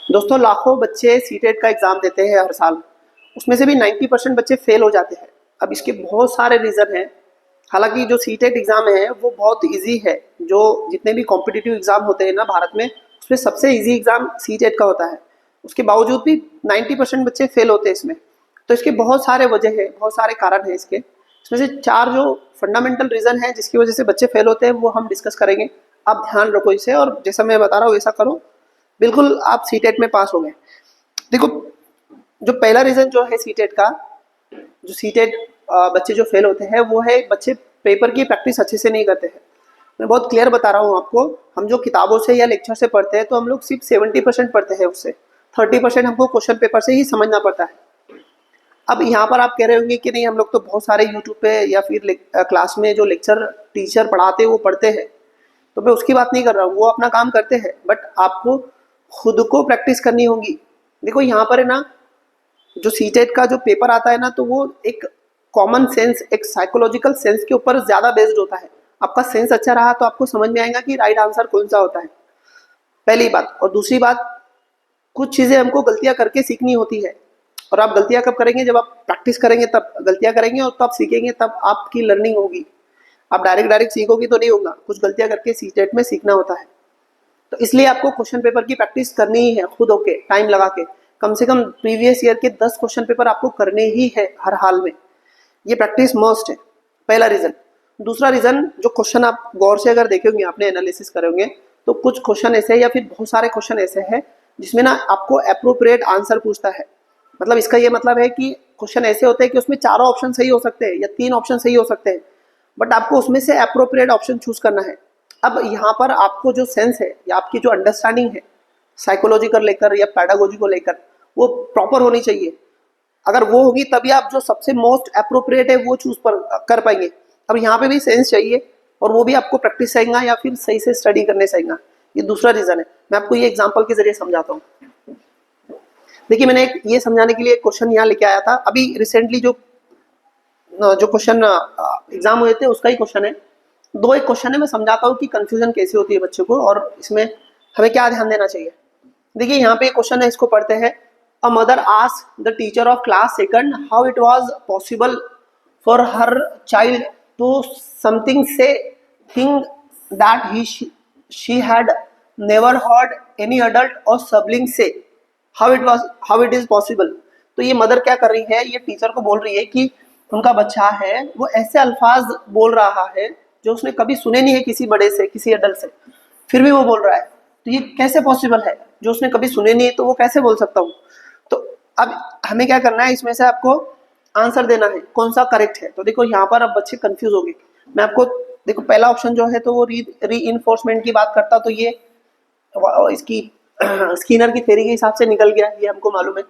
दोस्तों लाखों बच्चे सीटेट का एग्ज़ाम देते हैं हर साल, उसमें से भी 90% बच्चे फेल हो जाते हैं। अब इसके बहुत सारे रीज़न हैं। हालांकि जो सीटेट एग्ज़ाम है वो बहुत इजी है। जो जितने भी कॉम्पिटिटिव एग्ज़ाम होते हैं ना भारत में, उसमें सबसे इजी एग्ज़ाम सीटेट का होता है। उसके बावजूद भी 90% बच्चे फेल होते हैं इसमें। तो इसके बहुत सारे वजह है, बहुत सारे कारण हैं इसके। इसमें से 4 जो फंडामेंटल रीज़न है जिसकी वजह से बच्चे फेल होते हैं वो हम डिस्कस करेंगे। आप ध्यान रखो इसे और जैसा मैं बता रहा हूँ वैसा करो, बिल्कुल आप सीटेट में पास हो गए। देखो, जो पहला रीज़न जो है सीटेट का, जो सीटेट बच्चे जो फेल होते हैं वो है बच्चे पेपर की प्रैक्टिस अच्छे से नहीं करते हैं। मैं बहुत क्लियर बता रहा हूँ आपको। हम जो किताबों से या लेक्चर से पढ़ते हैं तो हम लोग सिर्फ 70% पढ़ते हैं, उससे 30% हमको क्वेश्चन पेपर से ही समझना पड़ता है। अब यहाँ पर आप कह रहे होंगे कि नहीं हम लोग तो बहुत सारे यूट्यूब पे या फिर क्लास में जो लेक्चर टीचर पढ़ाते हैं वो पढ़ते हैं। तो मैं उसकी बात नहीं कर रहा हूँ, वो अपना काम करते हैं, बट आपको खुद को प्रैक्टिस करनी होगी। देखो यहाँ पर है ना, जो सीटेट का जो पेपर आता है ना, तो वो एक कॉमन सेंस, एक साइकोलॉजिकल सेंस के ऊपर ज़्यादा बेस्ड होता है। आपका सेंस अच्छा रहा तो आपको समझ में आएगा कि राइट आंसर कौन सा होता है, पहली बात। और दूसरी बात, कुछ चीज़ें हमको गलतियाँ करके सीखनी होती है। और आप गलतियाँ कब करेंगे? जब आप प्रैक्टिस करेंगे तब गलतियाँ करेंगे, और तब सीखेंगे, तब आपकी लर्निंग होगी। आप डायरेक्ट सीखोगे तो नहीं होगा, कुछ गलतियाँ करके सीटेट में सीखना होता है। तो इसलिए आपको क्वेश्चन पेपर की प्रैक्टिस करनी ही है, खुद होके टाइम लगा के। कम से कम प्रीवियस ईयर के 10 क्वेश्चन पेपर आपको करने ही है हर हाल में। ये प्रैक्टिस मस्ट है, पहला रीज़न। दूसरा रीज़न, जो क्वेश्चन आप गौर से अगर देखेंगे, आपने एनालिसिस करोगे, तो कुछ क्वेश्चन ऐसे हैं या फिर बहुत सारे क्वेश्चन ऐसे हैं जिसमें ना आपको अप्रोप्रिएट आंसर पूछता है। मतलब इसका ये मतलब है कि क्वेश्चन ऐसे होते हैं कि उसमें चारों ऑप्शन सही हो सकते हैं या 3 ऑप्शन सही हो सकते हैं, बट आपको उसमें से अप्रोप्रिएट ऑप्शन चूज करना है। अब यहाँ पर आपको जो सेंस है या आपकी जो अंडरस्टैंडिंग है साइकोलॉजी को लेकर या पैडागोजी को लेकर, वो प्रॉपर होनी चाहिए। अगर वो होगी तभी आप जो सबसे मोस्ट अप्रोप्रिएट है वो चूज कर पाएंगे। अब यहाँ पे भी सेंस चाहिए, और वो भी आपको प्रैक्टिस चाहिए या फिर सही से स्टडी करने चाहिए। ये दूसरा रीजन है। मैं आपको ये एग्जांपल के जरिए समझाता हूँ। देखिए, मैंने एक ये समझाने के लिए एक क्वेश्चन यहाँ लेके आया था। अभी रिसेंटली जो क्वेश्चन एग्जाम हुए थे उसका ही क्वेश्चन है। एक क्वेश्चन है, मैं समझाता हूँ कि कंफ्यूजन कैसे होती है बच्चे को और इसमें हमें क्या ध्यान देना चाहिए। देखिए, यहाँ पे क्वेश्चन है, इसको पढ़ते हैं। A mother asked the teacher of class second how it was possible for her child to something say thing that he she had never heard any adult or sibling से हाउ इट इज पॉसिबल। तो ये mother क्या कर रही है, ये teacher को बोल रही है कि उनका बच्चा है वो ऐसे अल्फाज बोल रहा है जो उसने कभी सुने नहीं है किसी बड़े से, किसी अडल्ट से, फिर भी वो बोल रहा है। तो ये कैसे पॉसिबल है? जो उसने कभी सुने नहीं है तो वो कैसे बोल सकता हूँ? तो अब हमें क्या करना है, इसमें से आपको आंसर देना है कौन सा करेक्ट है। तो देखो यहाँ पर अब बच्चे कंफ्यूज हो गए। मैं आपको देखो, पहला ऑप्शन जो है तो वो री इन्फोर्समेंट की बात करता, तो ये इसकी स्किनर की थ्योरी के हिसाब से निकल गया, ये हमको मालूम है।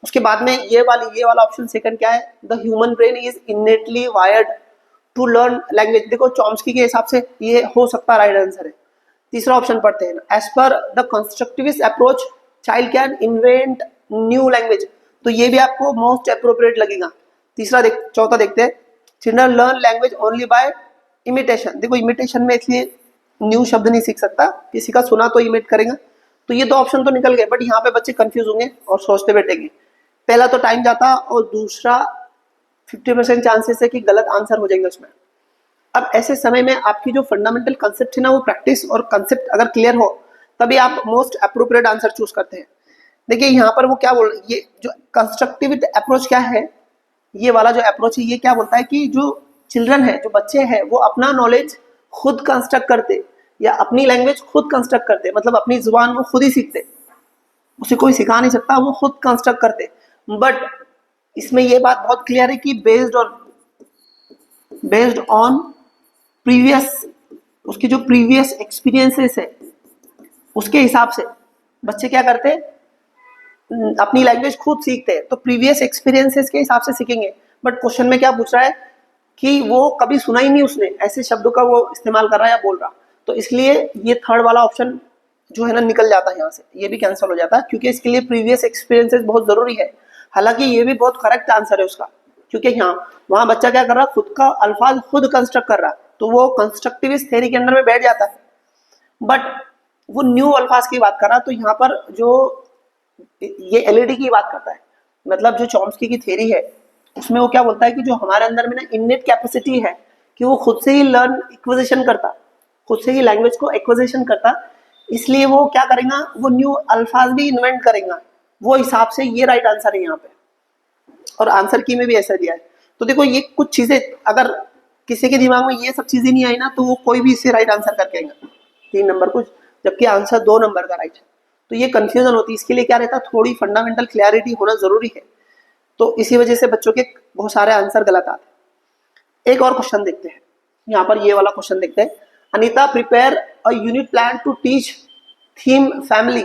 उसके बाद में ये वाला ऑप्शन सेकंड क्या है, the human brain is innately wired to learn language. देखो, चॉम्स्की के हिसाब से ये हो सकता राइट आंसर है। तीसरा ऑप्शन पढ़ते हैं, as per the constructivist approach child can invent new language. तो ये भी आपको मोस्ट अप्रोप्रिएट लगेगा। चौथा देखते हैं, children learn language only by imitation. देखो, इमिटेशन में इसलिए न्यू शब्द नहीं सीख सकता, किसी का सुना तो इमिट करेगा। तो ये 2 ऑप्शन तो निकल गए, बट यहाँ पे बच्चे कंफ्यूज होंगे और सोचते बैठेंगे। पहला तो टाइम जाता, और दूसरा 50% चांसेस है कि गलत आंसर हो जाएंगे उसमें। अब ऐसे समय में आपकी जो फंडामेंटल कंसेप्ट है ना, वो प्रैक्टिस और कंसेप्ट अगर क्लियर हो तभी आप मोस्ट अप्रोप्रिएट आंसर चूज करते हैं। देखिए यहाँ पर वो क्या बोल रहे हैं, ये जो कंस्ट्रक्टिव अप्रोच क्या है, ये वाला जो अप्रोच है ये क्या बोलता है कि जो चिल्ड्रन है, जो बच्चे हैं, वो अपना नॉलेज खुद कंस्ट्रक्ट करते या अपनी लैंग्वेज खुद कंस्ट्रक्ट करते, मतलब अपनी जुबान वो खुद ही सीखते, उसे कोई सिखा नहीं सकता, वो खुद कंस्ट्रक्ट करते। बट इसमें ये बात बहुत क्लियर है कि बेस्ड ऑन प्रीवियस, उसकी जो प्रीवियस एक्सपीरियंसेस है उसके हिसाब से बच्चे क्या करते हैं, अपनी लैंग्वेज खुद सीखते हैं। तो प्रीवियस एक्सपीरियंसेस के हिसाब से सीखेंगे। बट क्वेश्चन में क्या पूछ रहा है कि वो कभी सुना ही नहीं उसने, ऐसे शब्दों का वो इस्तेमाल कर रहा है या बोल रहा। तो इसलिए ये थर्ड वाला ऑप्शन जो है ना निकल जाता है यहाँ से, ये भी कैंसिल हो जाता है, क्योंकि इसके लिए प्रीवियस एक्सपीरियंसेस बहुत जरूरी है। हालांकि ये भी बहुत करेक्ट आंसर है उसका, क्योंकि यहाँ वहाँ बच्चा क्या कर रहा है, खुद का अल्फाज खुद कंस्ट्रक्ट कर रहा है, तो वो कंस्ट्रक्टिविस्ट थ्योरी के अंदर में बैठ जाता है। बट वो न्यू अल्फाज की बात कर रहा है, तो यहाँ पर जो ये एलईडी की बात करता है, मतलब जो चॉम्स्की की थ्योरी है उसमें वो क्या बोलता है कि जो हमारे अंदर में ना इननेट कैपेसिटी है कि वो खुद से ही लर्न एक्विजिशन करता, खुद से ही लैंग्वेज को एक्विजिशन करता, इसलिए वो क्या करेगा, वो न्यू अल्फाज भी इन्वेंट करेगा। वो हिसाब से ये राइट आंसर है यहाँ पे, और आंसर की में भी ऐसा दिया है। तो देखो ये कुछ चीजें अगर किसी के दिमाग में ये सब चीजें नहीं आई ना, तो वो कोई भी इससे राइट आंसर करके आएगा 3 नंबर को, जबकि आंसर 2 नंबर का राइट है। तो ये कंफ्यूजन होती है, इसके लिए क्या रहता है, थोड़ी फंडामेंटल क्लैरिटी होना जरूरी है। तो इसी वजह से बच्चों के बहुत सारे आंसर गलत आते हैं। एक और क्वेश्चन देखते हैं, यहाँ पर ये वाला क्वेश्चन देखते हैं। Anita prepare a unit plan to teach theme family,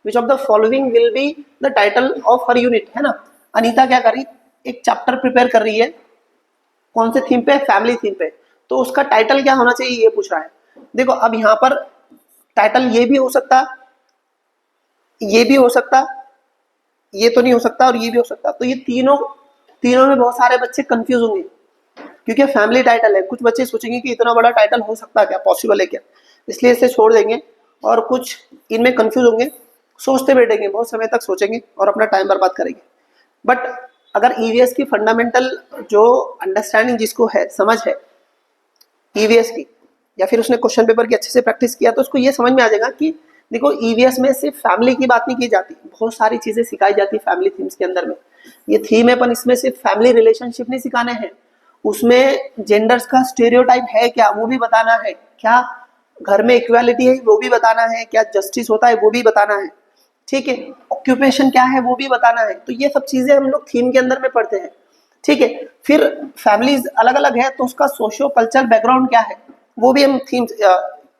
which of the following will be the title of her unit, है ना। अनीता क्या कर रही, एक चैप्टर प्रिपेयर कर रही है, कौन से थीम पे, फैमिली थीम पे, तो उसका टाइटल क्या होना चाहिए ये पूछ रहा है। देखो अब यहाँ पर टाइटल ये भी हो सकता, ये भी हो सकता, ये तो नहीं हो सकता, और ये भी हो सकता। तो ये तीनों में बहुत सारे बच्चे कंफ्यूज होंगे, क्योंकि फैमिली टाइटल है। कुछ बच्चे सोचेंगे कि इतना बड़ा टाइटल हो सकता है क्या, पॉसिबल है क्या, इसलिए इसे छोड़ देंगे। और कुछ इनमें कंफ्यूज होंगे, सोचते बैठेंगे, बहुत समय तक सोचेंगे और अपना टाइम बर्बाद करेंगे। बट अगर ईवीएस की फंडामेंटल जो अंडरस्टैंडिंग जिसको है, समझ है ईवीएस की, या फिर उसने क्वेश्चन पेपर की अच्छे से प्रैक्टिस किया, तो उसको ये समझ में आ जाएगा कि देखो ईवीएस में सिर्फ फैमिली की बात नहीं की जाती, बहुत सारी चीजें सिखाई जाती फैमिली थीम्स के अंदर में। ये थीम है, पर इसमें सिर्फ फैमिली रिलेशनशिप नहीं सिखाने हैं, उसमें जेंडर्स का स्टेरियोटाइप है क्या वो भी बताना है, क्या घर में इक्वालिटी है वो भी बताना है, क्या जस्टिस होता है वो भी बताना है, ठीक है, ऑक्यूपेशन क्या है वो भी बताना है। तो ये सब चीजें हम लोग थीम के अंदर में पढ़ते हैं, ठीक है। फिर फैमिलीज अलग अलग है, तो उसका सोशियो कल्चरल बैकग्राउंड क्या है वो भी हम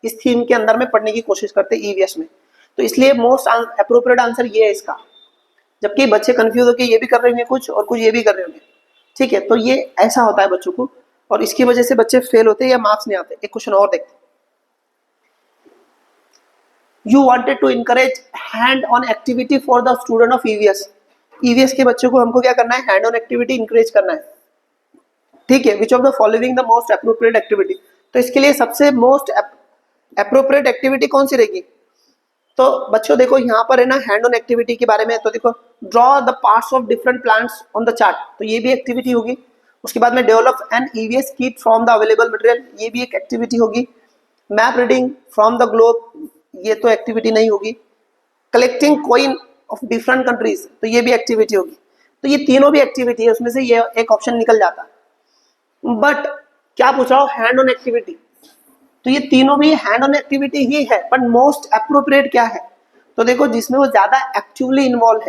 इस थीम के अंदर में पढ़ने की कोशिश करते हैं ईवीएस में। तो इसलिए मोस्ट अप्रोप्रिएट आंसर ये है इसका। जबकि बच्चे कंफ्यूज होकर ये भी कर रहे होंगे कुछ और कुछ ये भी कर रहे होंगे, ठीक है। तो ये ऐसा होता है बच्चों को, और इसकी वजह से बच्चे फेल होते हैं या मार्क्स नहीं आते। एक क्वेश्चन और देखते हैं। You wanted to encourage hand on activity for the student of EVS. EVS के बच्चों को हमको क्या करना है, हैंड ऑन एक्टिविटी इंकरेज करना है, ठीक है। विच of the following the most appropriate activity, तो इसके लिए सबसे मोस्ट अप्रोप्रिएट एक्टिविटी कौन सी रहेगी। तो बच्चों देखो यहाँ पर है ना, हैंड ऑन एक्टिविटी के बारे में, तो देखो draw the parts of different plants on the chart, तो ये भी एक्टिविटी होगी। उसके बाद में develop an EVS kit from the available material, ये भी एक एक्टिविटी होगी। Map reading from the globe, ये तो एक्टिविटी नहीं होगी। Collecting coin of different countries, तो ये भी एक्टिविटी होगी। तो ये तीनों भी एक्टिविटी है, उसमें से ये एक ऑप्शन निकल जाता। बट क्या पूछ रहा हूँ, हैंड ऑन एक्टिविटी, तो ये तीनों भी हैंड ऑन एक्टिविटी ही है, बट मोस्ट अप्रोप्रिएट क्या है, तो देखो जिसमें वो ज्यादा एक्टिवली इन्वॉल्व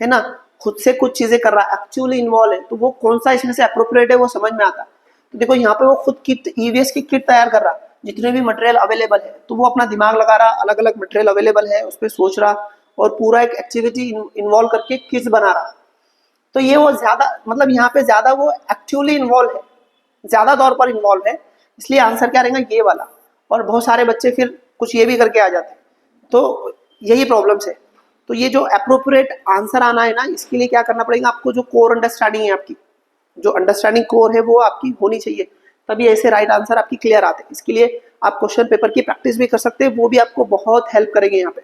है ना, खुद से कुछ चीजें कर रहा है, एक्टिवली इन्वॉल्व है, तो वो कौन सा इसमें से अप्रोप्रिएट है वो समझ में आता। तो देखो यहाँ पे वो खुद किट, ईवीएस की किट तैयार कर रहा, जितने भी मटेरियल अवेलेबल है, तो वो अपना दिमाग लगा रहा, अलग अलग मटेरियल अवेलेबल है उस पर सोच रहा, और पूरा एक एक्टिविटी इन्वॉल्व करके किट्स बना रहा। तो ये वो ज्यादा, मतलब यहाँ पे ज्यादा वो एक्टिवली इन्वॉल्व है, ज्यादा तौर पर इन्वॉल्व है, इसलिए आंसर क्या रहेगा, ये वाला। और बहुत सारे बच्चे फिर कुछ ये भी करके आ जाते हैं, तो यही प्रॉब्लम्स है। तो ये जो अप्रोप्रिएट आंसर आना है ना, इसके लिए क्या करना पड़ेगा आपको, जो कोर अंडरस्टैंडिंग है आपकी, जो अंडरस्टैंडिंग कोर है वो आपकी होनी चाहिए, तभी ऐसे राइट आंसर आपकी क्लियर आते हैं। इसके लिए आप क्वेश्चन पेपर की प्रैक्टिस भी कर सकते हैं, वो भी आपको बहुत हेल्प करेंगे यहाँ पे।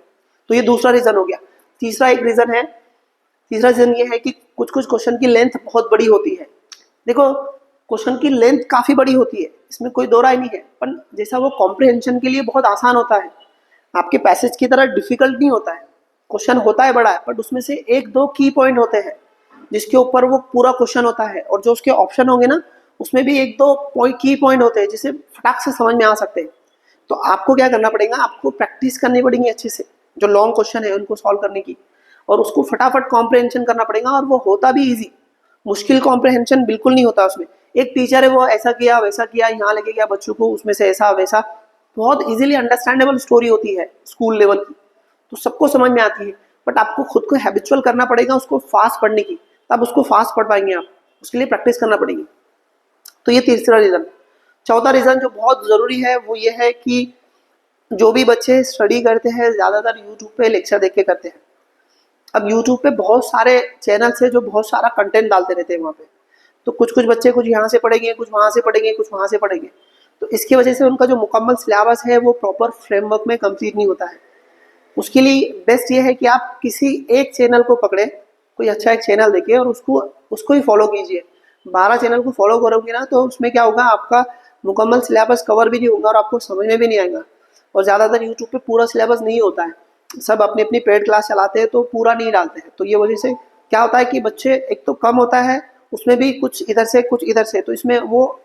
तो ये दूसरा रीजन हो गया। तीसरा एक रीजन है, तीसरा रीजन ये है कि कुछ कुछ क्वेश्चन की लेंथ बहुत बड़ी होती है। देखो क्वेश्चन की लेंथ काफी बड़ी होती है, इसमें कोई दो राय नहीं है, पर जैसा वो कॉम्प्रिहेंशन के लिए बहुत आसान होता है, आपके पैसेज की तरह डिफिकल्ट नहीं होता है। क्वेश्चन होता है बड़ा है, बट उसमें से एक दो की पॉइंट होते हैं जिसके ऊपर वो पूरा क्वेश्चन होता है, और जो उसके ऑप्शन होंगे ना उसमें भी एक दो की पॉइंट होते हैं जिसे फटाक से समझ में आ सकते हैं। तो आपको क्या करना पड़ेगा, आपको प्रैक्टिस करनी पड़ेगी अच्छे से, जो लॉन्ग क्वेश्चन है उनको सॉल्व करने की, और उसको फटाफट कॉम्प्रिहेंशन करना पड़ेगा, और वो होता भी ईजी, मुश्किल कॉम्प्रिहेंशन बिल्कुल नहीं होता उसमें। एक टीचर है वो ऐसा किया वैसा किया, यहाँ लेके गया बच्चों को, उसमें से ऐसा वैसा, बहुत इजीली अंडरस्टैंडेबल स्टोरी होती है स्कूल लेवल की, तो सबको समझ में आती है। बट आपको खुद को हैबिचुअल करना पड़ेगा उसको फास्ट पढ़ने की, तब उसको फास्ट पढ़ पाएंगे आप, उसके लिए प्रैक्टिस करना पड़ेगी। तो ये तीसरा रीजन। चौथा रीजन जो बहुत जरूरी है वो ये है कि जो भी बच्चे स्टडी करते हैं ज्यादातर यूट्यूब पे लेक्चर देख के करते हैं। अब यूट्यूब पे बहुत सारे चैनल्स है जो बहुत सारा कंटेंट डालते रहते हैं वहाँ पे, तो कुछ कुछ बच्चे कुछ यहाँ से पढ़ेंगे, कुछ वहाँ से पढ़ेंगे, कुछ वहाँ से पढ़ेंगे, तो इसकी वजह से उनका जो मुकम्मल सिलेबस है वो प्रॉपर फ्रेमवर्क में कंप्लीट नहीं होता है। उसके लिए बेस्ट ये है कि आप किसी एक चैनल को पकड़े, कोई अच्छा एक चैनल देखिए और उसको उसको ही फॉलो कीजिए। 12 चैनल को फॉलो करोगे ना तो उसमें क्या होगा, आपका मुकम्मल सिलेबस कवर भी नहीं होगा और आपको समझ में भी नहीं आएगा। और ज़्यादातर यूट्यूब पे पूरा सिलेबस नहीं होता है, सब अपनी अपनी पेड क्लास चलाते हैं तो पूरा नहीं डालते हैं। तो ये वजह से क्या होता है कि बच्चे एक तो कम होता है, उसमें भी कुछ इधर से कुछ इधर से, तो इसमें वो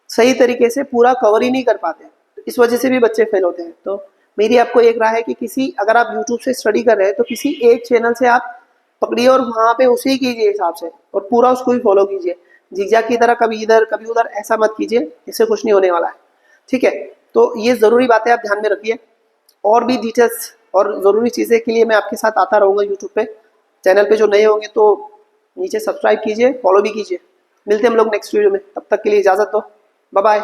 सही तरीके से पूरा कवर ही नहीं कर पाते, तो इस वजह से भी बच्चे फेल होते हैं। तो मेरी आपको एक राय है कि किसी अगर आप यूट्यूब से स्टडी कर रहे हैं तो किसी एक चैनल से आप पकड़िए और वहाँ पे उसे ही कीजिए हिसाब से और पूरा उसको ही फॉलो कीजिए। जिगजैग की तरह कभी इधर कभी उधर ऐसा मत कीजिए, इससे कुछ नहीं होने वाला है। ठीक है, तो ये ज़रूरी बातें आप ध्यान में रखिए। और भी डिटेल्स और ज़रूरी चीज़ें के लिए मैं आपके साथ आता रहूँगा यूट्यूब पे। चैनल पे जो नए होंगे तो नीचे सब्सक्राइब कीजिए, फॉलो भी कीजिए। मिलते हैं हम लोग नेक्स्ट वीडियो में, तब तक के लिए इजाज़त दो, बाय बाय।